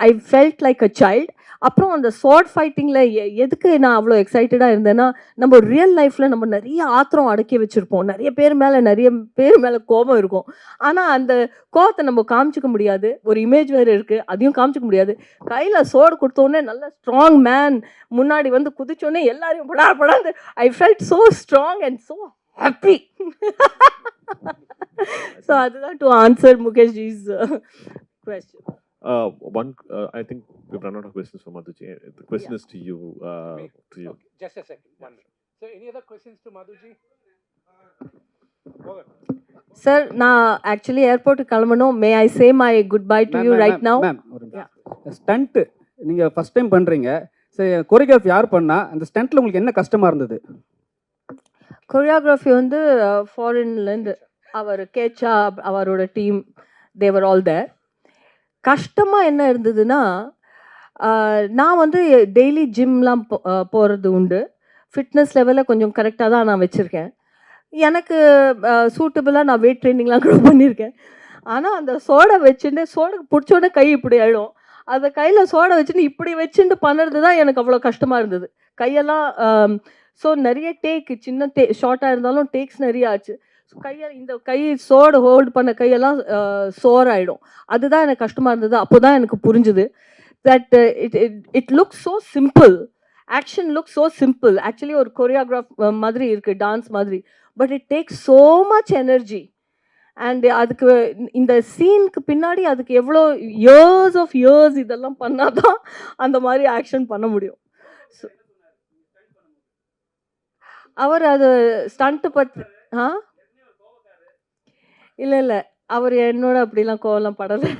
I felt like a child. அப்புறம் அந்த ஸ்வாட் ஃபைட்டிங்கில் எதுக்கு நான் அவ்வளோ எக்ஸைட்டடாக இருந்தேன்னா, நம்ம ரியல் லைஃப்பில் நம்ம நிறைய ஆத்திரம் அடக்கி வச்சுருப்போம், நிறைய பேர் மேலே கோபம் இருக்கும். ஆனால் அந்த கோபத்தை நம்ம காமிச்சிக்க முடியாது. ஒரு இமேஜ் வேறு இருக்குது, அதையும் காமிச்சிக்க முடியாது. கையில் சோடு கொடுத்தோடனே நல்ல ஸ்ட்ராங் மேன் முன்னாடி வந்து குதிச்சோடனே எல்லாரையும் படாது. I felt so strong and so happy. So அதுதான் டு ஆன்சர் முகேஷ் ஜிஸ் question. I think we've run out of questions for Madhuji. The question is to you. Okay, just a second. One minute. So any other questions to Madhuji? Sir நான் actually ஏர்போர்ட்டுக்கு கிளம்பணும். May I say my goodbye to you right now? Ma'am stunt நீங்கள் first time பண்ணுறீங்க, சரி choreography யார் பண்ணா? அந்த ஸ்டண்ட்டில் உங்களுக்கு என்ன கஷ்டமாக இருந்தது? கொரியோகிராஃபி வந்து ஃபாரின்லேருந்து அவர் கேச்சா அவரோட டீம் தேவர் ஆல் தேர். கஷ்டமாக என்ன இருந்ததுன்னா, நான் வந்து டெய்லி ஜிம்லாம் போகிறது உண்டு. ஃபிட்னஸ் லெவலில் கொஞ்சம் கரெக்டாக தான் நான் வச்சுருக்கேன். எனக்கு சூட்டபுளாக நான் வெயிட் ட்ரைனிங்லாம் கூட பண்ணியிருக்கேன். ஆனால் அந்த சோடை வச்சுட்டு சோடை பிடிச்சோடனே கை இப்படி ஆகிடும். அந்த கையில் சோடை வச்சுட்டு இப்படி வச்சுட்டு பண்ணுறது தான் எனக்கு அவ்வளோ கஷ்டமாக இருந்தது. கையெல்லாம் ஸோ நிறைய சின்ன ஷார்ட்டாக இருந்தாலும் டேக்ஸ் நிறைய ஆச்சு. இந்த கை சோடை ஹோல்டு பண்ண கையெல்லாம் சோர் ஆகிடும். அதுதான் எனக்கு கஷ்டமாக இருந்தது. அப்போ தான் எனக்கு புரிஞ்சுது that it looks so simple, action looks so simple. Actually ஒரு கொரியோகிராஃப் மாதிரி இருக்குது, டான்ஸ் மாதிரி. But it takes so much energy. And அதுக்கு இந்த சீனுக்கு பின்னாடி அதுக்கு எவ்வளோ இயர்ஸ் இதெல்லாம் பண்ணால் தான் அந்த மாதிரி ஆக்ஷன் பண்ண முடியும். அவர் அது ஸ்டண்ட்டு பற்றி இல்லை அவர் என்னோட அப்படிலாம் கோவலாம் படலை.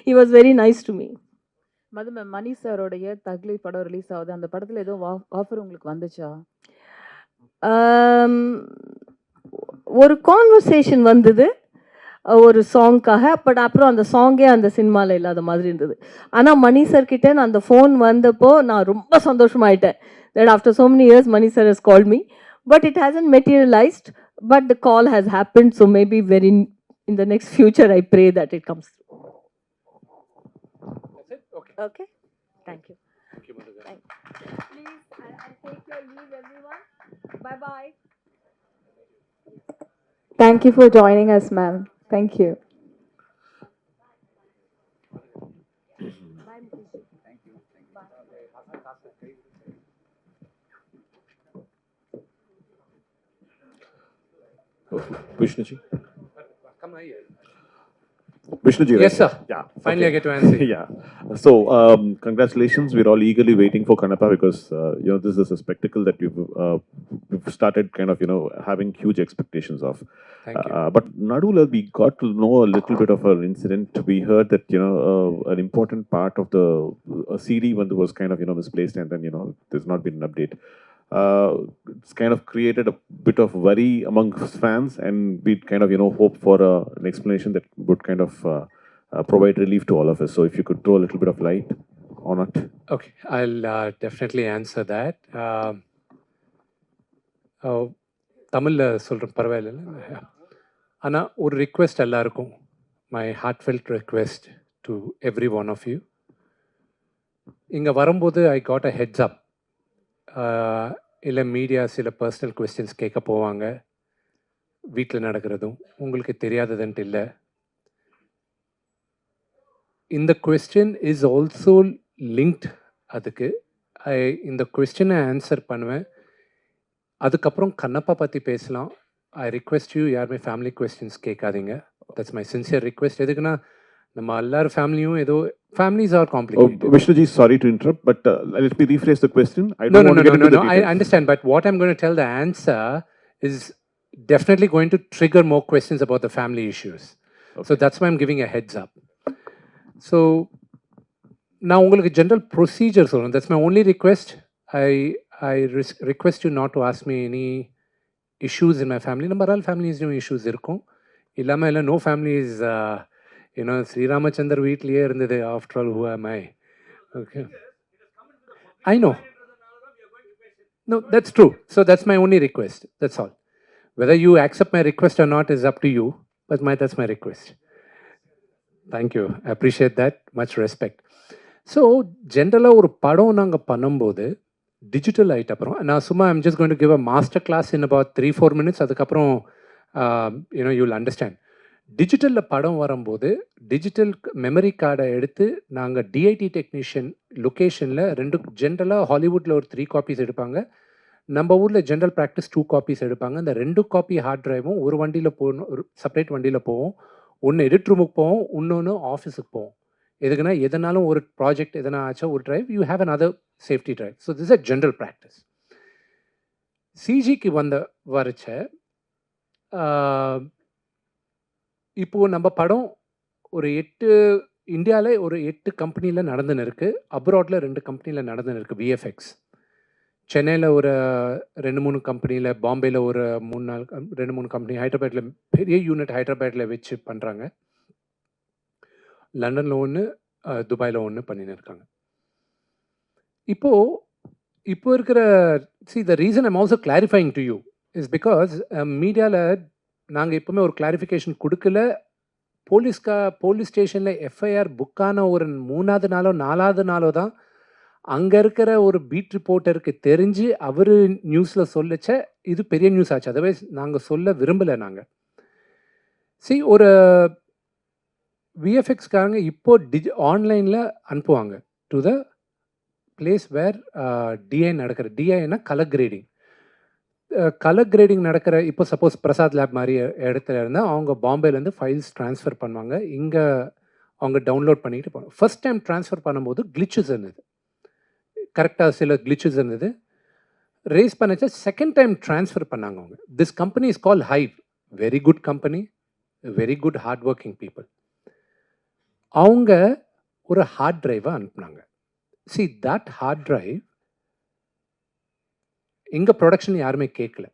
He was very nice to me. Madhu ma'am, Mani சாரோடைய தக்லி படம் ரிலீஸ் ஆகுது. அந்த படத்தில் ஏதோ ஆஃபர் உங்களுக்கு வந்துச்சா? ஒரு கான்வர்சேஷன் வந்தது ஒரு சாங்க்காக. பட் அப்புறம் அந்த சாங்கே அந்த சினிமாவில் இல்லாத மாதிரி இருந்தது. ஆனால் மணி சார் கிட்டே நான் அந்த ஃபோன் வந்தப்போ நான் ரொம்ப சந்தோஷமாயிட்டேன். That after so many years Mani sir has called me, but it hasn't materialized, but the call has happened. So maybe in the next future I pray that it comes through. That's it? Okay. Okay, thank you. Thank you, Madhuga. Please, I'll take your leave, everyone. Bye bye. Thank you for joining us, ma'am. Thank you. Vishnuji. Come here. Vishnuji, Yes, sir. Yeah. Finally, I get to answer. Yeah. So, congratulations. We're all eagerly waiting for Kannappa because, this is a spectacle that we've started kind of, having huge expectations of. Thank you. But Nadula, we got to know a little bit of an incident. We heard that, an important part of the CD was kind of, misplaced and then, there's not been an update. It's kind of created a bit of worry among fans, and we kind of hope for an explanation that would kind of provide relief to all of us. So if you could throw a little bit of light on it. Okay, I'll definitely answer that. தமிழில் சொல்கிறேன், பரவாயில்ல. ஆனால் ஒரு request எல்லாருக்கும், my heartfelt request to every one of you. இங்கே வரும்போது I got a heads அப். இல்லை media சில பர்சனல் கொஸ்டின்ஸ் கேட்க போவாங்க. வீட்டில் நடக்கிறதும் உங்களுக்கு தெரியாததுன்ட்டு இல்லை. இந்த கொஸ்டின் இஸ் ஆல்சோ லிங்க்ட். அதுக்கு இந்த கொஸ்டினை ஆன்சர் பண்ணுவேன். அதுக்கப்புறம் கண்ணப்பா பற்றி பேசலாம். ஐ ரிக்வெஸ்ட் யூ, யாருமே ஃபேமிலி கொஸ்டின்ஸ் கேட்காதீங்க. That's my sincere request. எதுக்குன்னா நம்ம எல்லாரும் ஃபேமிலியும் ஏதோ families are complicated. Vishnuji, sorry to interrupt, but let me rephrase the question. I don't want to get into the details. I understand, but what I'm going to tell the answer is definitely going to trigger more questions about the family issues. Okay. So that's why I'm giving a heads up. So now உங்களுக்கு general procedure சொல்லணும். That's my only request. I request you not to ask me any issues in my family. நம்ம all families issues இருக்கும். இல்லாமல் இல்லை, no family is Sri Ramachandar வீட்லேயே இருந்தது. After all, who am I? Okay. I know. No, that's true. So that's my only request. That's all. Whether you accept my request or not is up to you, but that's my request. Thank you. I appreciate that. Much respect. So, generally, ஒரு படம் நாங்கள் பண்ணும்போது digital ஆகிட்ட அப்புறம் நான் சும்மா I'm just going to give a master class in about 3-4 minutes. அதுக்கப்புறம் you'll understand. டிஜிட்டலில் படம் வரும்போது டிஜிட்டல் மெமரி கார்டை எடுத்து நாங்கள் டிஐடி டெக்னீஷியன் லொக்கேஷனில் 2 ஜென்ரலாக ஹாலிவுட்டில் ஒரு 3 காப்பீஸ் எடுப்பாங்க. நம்ம ஊரில் ஜென்ரல் ப்ராக்டிஸ் 2 காப்பீஸ் எடுப்பாங்க. இந்த 2 காப்பி ஹார்ட் ட்ரைவும் ஒரு வண்டியில் போகணும், ஒரு செப்பரேட் வண்டியில் போவோம். ஒன்று எடிட் ரூமுக்கு போவோம், இன்னொன்று ஆஃபீஸுக்கு போவோம். எதுக்குன்னா எதனாலும் ஒரு ப்ராஜெக்ட் எதனா ஆச்சா ஒரு drive you have another safety drive. So this is a general practice. சிஜிக்கு வரைச்ச இப்போது நம்ம படம் ஒரு 8 இந்தியாவில் ஒரு 8 கம்பெனியில் நடந்துன்னு இருக்குது, அப்ராடில் 2 கம்பெனியில் நடந்துன்னு இருக்குது விஎஃப்எக்ஸ். சென்னையில் ஒரு 2-3 கம்பெனியில், பாம்பேயில் ஒரு 2-3 கம்பெனி, ஹைதராபாத்தில் பெரிய யூனிட் ஹைதராபாத்தில் வச்சு பண்ணுறாங்க, லண்டனில் ஒன்று, துபாயில் ஒன்று பண்ணின்னு இருக்காங்க. இப்போ இருக்கிற the reason I'm also clarifying to you is because மீடியாவில் நாங்கள் எப்போவுமே ஒரு கிளாரிஃபிகேஷன் கொடுக்கல. போலீஸ் ஸ்டேஷனில் எஃப்ஐஆர் புக்கான ஒரு 3வது நாளோ 4வது நாளோ தான் அங்கே இருக்கிற ஒரு பீட் ரிப்போர்ட்டருக்கு தெரிஞ்சு அவர் நியூஸில் சொல்லச்ச இது பெரிய நியூஸ் ஆச்சு. அதர்வைஸ் நாங்கள் சொல்ல விரும்பலை. நாங்கள் ஒரு விஎஃப்எக்ஸ்காரங்க இப்போ ஆன்லைனில் அனுப்புவாங்க to the place where DI நடக்கிற, டிஐனா கலர் கிரேடிங். கலர் கிரேடிங் நடக்கிற இப்போ சப்போஸ் பிரசாத் லேப் மாதிரி இடத்துல இருந்தால் அவங்க பாம்பேலேருந்து ஃபைல்ஸ் ட்ரான்ஸ்ஃபர் பண்ணுவாங்க, இங்கே அவங்க டவுன்லோட் பண்ணிக்கிட்டு போவாங்க. ஃபர்ஸ்ட் டைம் ட்ரான்ஸ்ஃபர் பண்ணும்போது கிளிச்சஸ் இருந்தது, கரெக்டாக சில கிளிச்சஸ் இருந்தது. ரேஸ் பண்ணச்சா செகண்ட் டைம் ட்ரான்ஸ்ஃபர் பண்ணாங்க அவங்க. This company is call Hive, very good company, very good hard working people. அவங்க ஒரு ஹார்ட் டிரைவை அனுப்புனாங்க. தட் ஹார்ட் டிரைவ் எங்கள் ப்ரொடக்ஷன் யாருமே கேட்கல,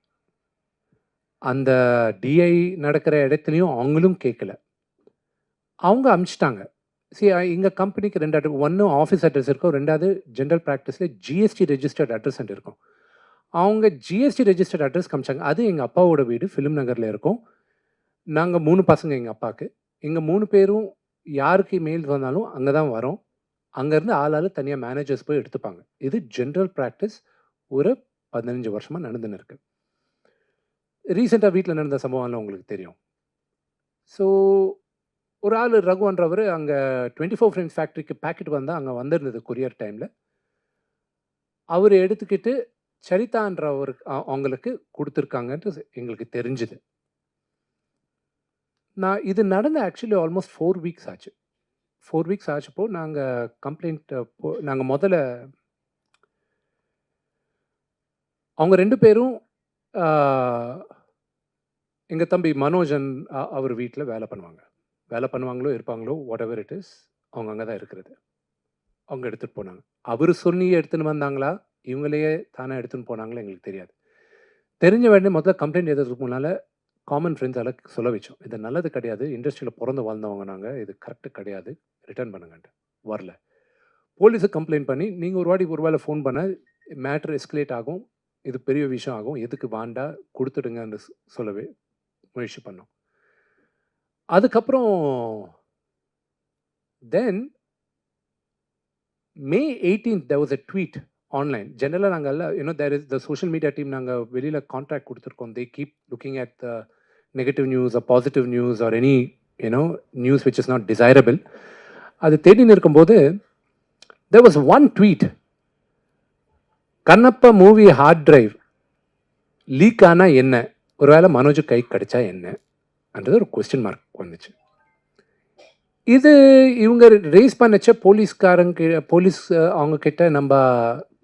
அந்த டிஐ நடக்கிற இடத்துலையும் அவங்களும் கேட்கல, அவங்க அனுப்பிச்சிட்டாங்க. எங்கள் கம்பெனிக்கு 2 அட்ரஸ், ஒன்று ஆஃபீஸ் அட்ரஸ் இருக்கும், 2வது ஜென்ரல் ப்ராக்டிஸில் ஜிஎஸ்டி ரெஜிஸ்டர்ட் அட்ரஸ் இருக்கும். அவங்க ஜிஎஸ்டி ரெஜிஸ்டர்ட் அட்ரஸ் காமிச்சாங்க. அது எங்கள் அப்பாவோட வீடு ஃபிலிம் நகரில் இருக்கும். நாங்கள் 3 பசங்க எங்கள் அப்பாவுக்கு. எங்கள் 3 பேரும் யாருக்கு மெயில் வந்தாலும் அங்கே தான் வரோம். அங்கேருந்து ஆளால் தனியாக மேனேஜர்ஸ் போய் எடுத்துப்பாங்க. இது ஜென்ரல் ப்ராக்டிஸ் ஒரு 15 வருஷமாக நடந்துன்னு இருக்கு. ரீசெண்டாக வீட்டில் நடந்த சம்பவம்லாம் உங்களுக்கு தெரியும். ஒரு ஆள் ரகுன்றவர் அங்கே 24 ஃப்ரேம்ஸ் ஃபேக்ட்ரிக்கு பேக்கெட் வந்தால் அங்கே வந்திருந்தது கொரியர் டைமில். அவர் எடுத்துக்கிட்டு சரிதான்றவருக்கு அவங்களுக்கு கொடுத்துருக்காங்கன்ட்டு எங்களுக்கு தெரிஞ்சுது. இது நடந்த ஆக்சுவலி ஆல்மோஸ்ட் 4 வீக்ஸ் ஆச்சு. 4 வீக்ஸ் ஆச்சப்போ நாங்கள் கம்ப்ளைண்ட் நாங்கள் முதல்ல அவங்க 2 பேரும் எங்கள் தம்பி மனோஜன் அவர் வீட்டில் வேலை பண்ணுவாங்களோ இருப்பாங்களோ வாட் எவர் இட் இஸ், அவங்க அங்கே தான் இருக்கிறது. அவங்க எடுத்துகிட்டு போனாங்க. அவர் சொல்லி எடுத்துன்னு வந்தாங்களா இவங்களையே தானே எடுத்துன்னு போனாங்களா எங்களுக்கு தெரியாது. தெரிஞ்ச உடனே முதல்ல கம்ப்ளைண்ட் எழுதுறதுக்கு முன்னால் காமன் ஃப்ரெண்ட்ஸால் சொல்ல வச்சோம், இது நல்லது கிடையாது, இண்டஸ்ட்ரியில் பிறந்து வாழ்ந்தவங்க நாங்கள், இது கரெக்டு கிடையாது, ரிட்டர்ன் பண்ணுங்கன்ட்டு. வரல. போலீஸுக்கு கம்ப்ளைண்ட் பண்ணி நீங்கள் ஒரு வேளை ஃபோன் பண்ண மேட்ரு எஸ்கலேட் ஆகும், இது பெரிய விஷயம் ஆகும், எதுக்கு வாண்டா கொடுத்துடுங்கன்னு சொல்லவே முயற்சி பண்ணோம். அதுக்கப்புறம் தென் May 18th there was a tweet online. ஜெனரலாக நாங்கள் எல்லாம் there is the social media team, நாங்கள் வெளியில் கான்ட்ராக்ட் கொடுத்துருக்கோம். they keep looking at the negative news or positive news or any news which is not desirable. அது தேடின்னு இருக்கும்போது there was one tweet, Kannappa movie hard drive leak ஆனால் என்ன, ஒருவேளை மனோஜ் கை கிடைச்சா என்னன்றது ஒரு கொஸ்டின் மார்க் வந்துச்சு. இது இவங்க ரேஸ் பண்ணச்ச போலீஸ் அவங்க கிட்ட நம்ம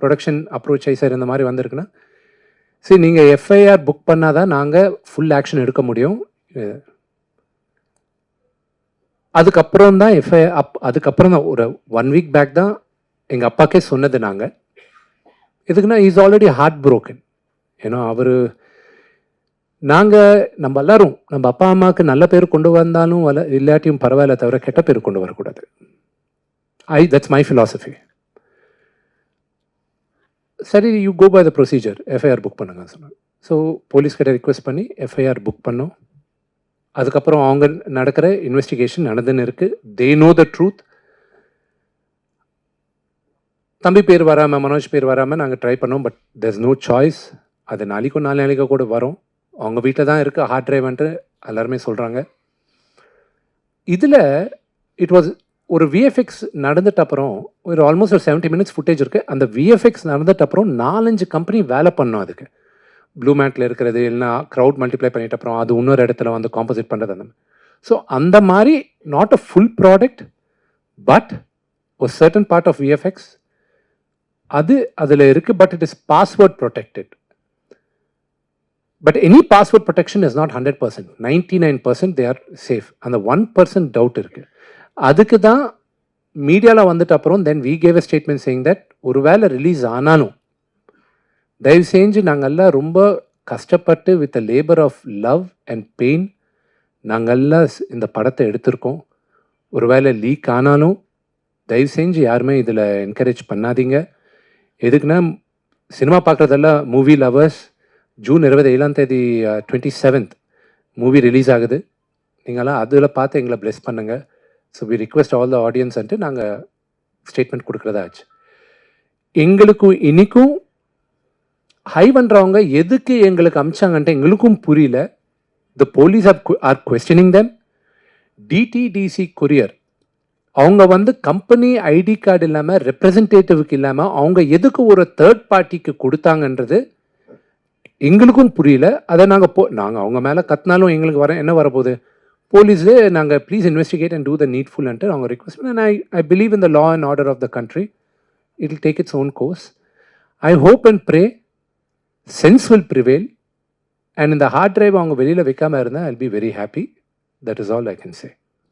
ப்ரொடக்ஷன் அப்ரோச் ஆகி சார் இந்த மாதிரி வந்திருக்குன்னா, நீங்கள் எஃப்ஐஆர் புக் பண்ணாதான் நாங்கள் ஃபுல் ஆக்ஷன் எடுக்க முடியும். அதுக்கப்புறம் தான் அதுக்கப்புறம் தான் ஒரு 1 வீக் பேக் தான் எங்கள் அப்பாக்கே சொன்னது. நாங்கள் எதுக்குன்னா இஸ் ஆல்ரெடி ஹார்ட் ப்ரோக்கன். நம்ம எல்லாரும் நம்ம அப்பா அம்மாவுக்கு நல்ல பேர் கொண்டு வந்தாலும் இல்லாட்டியும் பரவாயில்ல, தவிர கெட்ட பேர் கொண்டு வரக்கூடாது. That's my philosophy. சரி, you go by the procedure, FIR book பண்ணுங்க சொன்னாங்க. ஸோ போலீஸ்கிட்ட ரிக்வெஸ்ட் பண்ணி எஃப்ஐஆர் புக் பண்ணோம். அதுக்கப்புறம் அவங்க நடக்கிற இன்வெஸ்டிகேஷன் நடந்துன்னு இருக்கு. They know the truth. தம்பி பேர் வராமல், மனோஜ் பேர் வராமல் நாங்கள் ட்ரை பண்ணோம். But there's no choice. அது நாளைக்கும் 4 நாளைக்கு கூட வரும். அவங்க வீட்டில் தான் இருக்குது ஹார்ட் டிரைவ்ன்ட்டு எல்லாருமே சொல்கிறாங்க. இதில் இட் வாஸ் ஒரு விஎஃப்எக்ஸ் நடந்துட்ட அப்புறம் ஒரு ஆல்மோஸ்ட் ஒரு 70 minutes ஃபுட்டேஜ் இருக்குது. அந்த விஎஃப்எக்ஸ் நடந்துட்ட அப்புறம் 4-5 கம்பெனி வேலை பண்ணோம். அதுக்கு ப்ளூ மேட்டில் இருக்கிறது இல்லைனா க்ரௌட் மல்டிப்ளை பண்ணிட்ட அப்புறம் அது இன்னொரு இடத்துல வந்து காம்போசிட் பண்ணுறது அந்த மாதிரி. ஸோ அந்த மாதிரி not a full product but ஒரு சர்டன் பார்ட் ஆஃப் விஎஃப்எக்ஸ் அது அதில் இருக்குது. But it is password protected. But any password protection is not 100%. 99% they are safe. அந்த 1% டவுட் இருக்குது. அதுக்கு தான் மீடியாவில் வந்துட்டு அப்புறம் then we gave a statement saying that ஒரு வேளை ரிலீஸ் ஆனாலும் தயவு செஞ்சு நாங்கள்லாம் ரொம்ப கஷ்டப்பட்டு with a labour of love and pain நாங்கள்லாம் இந்த படத்தை எடுத்திருக்கோம். ஒரு வேளை லீக் ஆனாலும் தயவு செஞ்சு யாருமே இதில் என்கரேஜ் பண்ணாதீங்க. எதுக்குன்னா சினிமா பார்க்குறதெல்லாம் movie lovers. June 27 27th movie release ஆகுது. நீங்களாம் அதில் பார்த்து எங்களை ப்ளெஸ் பண்ணுங்கள். So we request all the ஆடியன்ஸ்ன்ட்டு நாங்கள் ஸ்டேட்மெண்ட் கொடுக்குறதா ஆச்சு. எங்களுக்கும் இன்றைக்கும் ஹை பண்ணுறவங்க எதுக்கு எங்களுக்கு அமிச்சாங்கன்ட்டு எங்களுக்கும் புரியல. The police are questioning them. DTDC courier அவங்க வந்து கம்பெனி ஐடி கார்டு இல்லாமல் ரெப்ரசன்டேட்டிவ்க்கு இல்லாமல் அவங்க எதுக்கு ஒரு தேர்ட் பார்ட்டிக்கு கொடுத்தாங்கன்றது எங்களுக்கும் புரியல. அதை நாங்கள் அவங்க மேலே கத்தினாலும் எங்களுக்கு என்ன வரப்போகுது? போலீஸு நாங்கள் please investigate and do the நீட்ஃபுல்ன்ட்டு அவங்க ரிக்வெஸ்ட் பண்ண. I believe in the law and order of the country. It will take its own course. I hope and pray sense will prevail. And இந்த hard drive அவங்க வெளியில் வைக்காமல் இருந்தால் I will be very happy. That is all I can say.